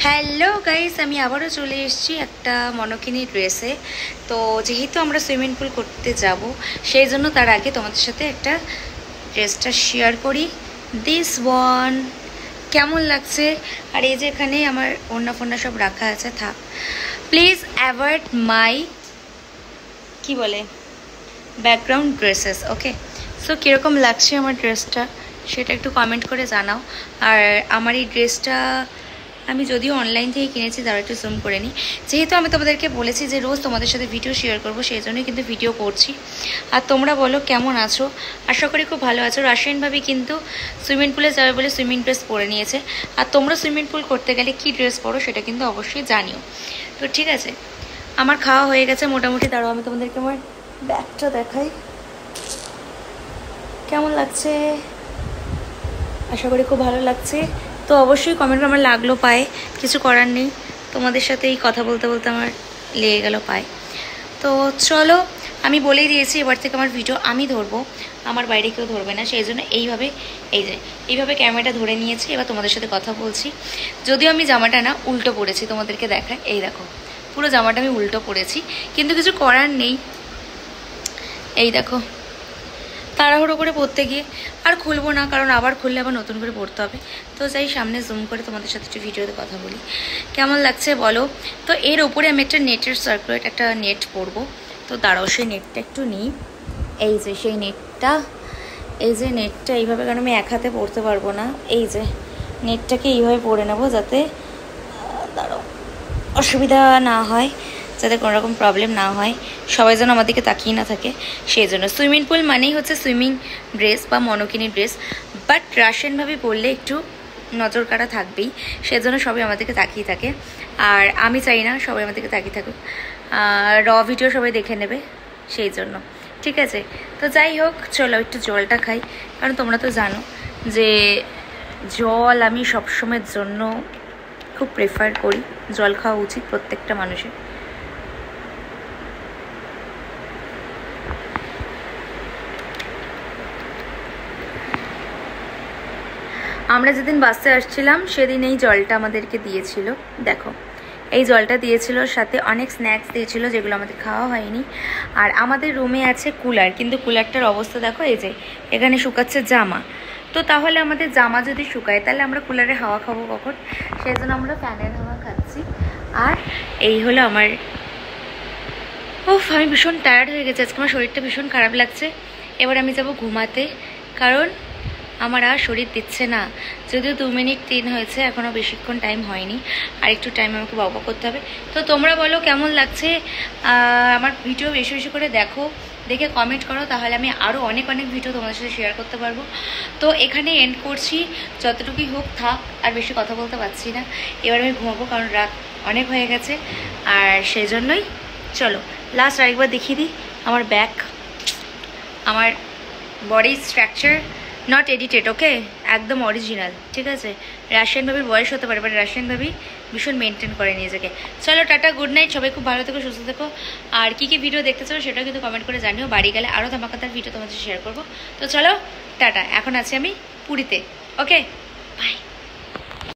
Hello guys, আমি আবারও চলে এসেছি একটা মনকিনী ড্রেসে। তো যেহেতু আমরা সুইমিং পুল করতে যাব, সেই জন্য তার আগে তোমাদের সাথে একটা ড্রেসটা শেয়ার করি। দিস ওয়ান কেমন লাগছে? আর এই যে এখানে আমার ওড়না ফোড়না সব রাখা আছে, থাক। প্লিজ অ্যাভয়েড মাই কি বলে ব্যাকগ্রাউন্ড ড্রেসেস। ওকে, সো কীরকম লাগছে আমার ড্রেসটা সেটা একটু কমেন্ট করে জানাও। আর আমার এই ড্রেসটা আমি যদিও অনলাইন থেকে কিনেছি, তারা একটু জুম করে নিই। যেহেতু আমি তোমাদেরকে বলেছি যে রোজ তোমাদের সাথে ভিডিও শেয়ার করবো, সেই জন্যই কিন্তু ভিডিও করছি। আর তোমরা বলো কেমন আছো? আশা করি খুব ভালো আছো। রাশিয়ানভাবে কিন্তু সুইমিং পুলে যাবে বলে সুইমিং ড্রেস পরে নিয়েছে। আর তোমরা সুইমিং পুল করতে গেলে কী ড্রেস পরো সেটা কিন্তু অবশ্যই জানিও। তো ঠিক আছে, আমার খাওয়া হয়ে গেছে মোটামুটি। দাঁড়াও আমি তোমাদেরকে আমার ব্যাগটা দেখাই, কেমন লাগছে। আশা করি খুব ভালো লাগছে। তো অবশ্যই কমেন্ট আমার লাগলো পায়ে, কিছু করার নেই। তোমাদের সাথে এই কথা বলতে বলতে আমার লেগে গেল পায়ে। তো চলো, আমি বলেই দিয়েছি এবার থেকে আমার ভিডিও আমি ধরবো, আমার বাইরে কেউ ধরবে না। সেই জন্য এইভাবে ক্যামেরাটা ধরে নিয়েছি। এবার তোমাদের সাথে কথা বলছি। যদিও আমি জামাটা না উল্টো পরেছি, তোমাদেরকে দেখায়। এই দেখো, পুরো জামাটা আমি উল্টো পরেছি, কিন্তু কিছু করার নেই। এই দেখো, তাড়াহুড়ো করে পরতে গিয়ে আর খুলবো না, কারণ আবার খুললে আবার নতুন করে পরতে হবে। তো যাই সামনে জুম করে তোমাদের সাথে একটু ভিডিওতে কথা বলি, কেমন লাগছে বলো। তো এর ওপরে আমি একটা নেটের সার্কুলেট একটা নেট পরবো। তো দাঁড়াও, সেই নেটটা একটু নিই। এই যে সেই নেটটা, এই যে নেটটা এইভাবে, কারণ আমি এক হাতে পরতে পারবো না। এই যে নেটটাকে এইভাবে পরে নেবো, যাতে দাঁড়াও অসুবিধা না হয়, যাতে কোনো রকম প্রবলেম না হয়, সবাই যেন আমার দিকে তাকিয়ে না থাকে। সেই জন্য সুইমিং পুল মানেই হচ্ছে সুইমিং ড্রেস বা মনকিনী ড্রেস, বাট রাশিয়ানভাবে পরলে একটু নজর কাটা থাকবেই। সেজন্য সবাই আমার দিকে তাকিয়ে থাকে, আর আমি চাই না সবাই আমার দিকে তাকিয়ে থাকুক। র ভিডিও সবাই দেখে নেবে, সেই জন্য। ঠিক আছে, তো যাই হোক, চলো একটু জলটা খাই, কারণ তোমরা তো জানো যে জল আমি সবসময়ের জন্য খুব প্রেফার করি। জল খাওয়া উচিত প্রত্যেকটা মানুষের। আমরা যেদিন বাসে আসছিলাম সেদিন এই জলটা আমাদেরকে দিয়েছিল। দেখো, এই জলটা দিয়েছিল, সাথে অনেক স্ন্যাক্স দিয়েছিল যেগুলো আমাদের খাওয়া হয়নি। আর আমাদের রুমে আছে কুলার, কিন্তু কুলারটার অবস্থা দেখো, এই যে এখানে শুকাচ্ছে জামা। তো তাহলে আমাদের জামা যদি শুকায়, তাহলে আমরা কুলারে হাওয়া খাবো কখন? সেই জন্য আমরা ফ্যানের হাওয়া খাচ্ছি। আর এই হলো আমার, আমি ভীষণ টায়ার্ড হয়ে গেছি আজকে, আমার শরীরটা ভীষণ খারাপ লাগছে। এবার আমি যাব ঘুমাতে, কারণ আমার আর শরীর দিচ্ছে না। যদিও 2 মিনিট 3 হয়েছে, এখনও বেশিক্ষণ টাইম হয়নি, আর একটু টাইম আমাকে বাবা করতে হবে। তো তোমরা বলো কেমন লাগছে আমার ভিডিও। বেশি বেশি করে দেখো, দেখে কমেন্ট করো, তাহলে আমি আরও অনেক ভিডিও তোমাদের সাথে শেয়ার করতে পারবো। তো এখানে এন্ড করছি, যতটুকুই হোক থাক, আর বেশি কথা বলতে পারছি না। এবার আমি ঘুমাবো, কারণ রাত অনেক হয়ে গেছে। আর সেই জন্যই চলো লাস্ট আরেকবার দেখিয়ে দিই আমার ব্যাক, আমার বডি স্ট্রাকচার নট এডিটেড। ওকে, একদম অরিজিনাল। ঠিক আছে, রাশিয়ান ভাবির বয়স হতে পারে, বাট রাশিয়ান ভাবি ভীষণ মেনটেন করে নিজেকে। চলো টাটা, গুড নাইট, সবাই খুব ভালো থেকো, সুস্থ থেকো। আর কী ভিডিও দেখতে চাও সেটাও কিন্তু কমেন্ট করে জানিও। বাড়ি গেলে আরও ধামাকাদার ভিডিও তোমাদের শেয়ার করবো। তো চলো টাটা, এখন আছি আমি পুরীতে। ওকে, বাই।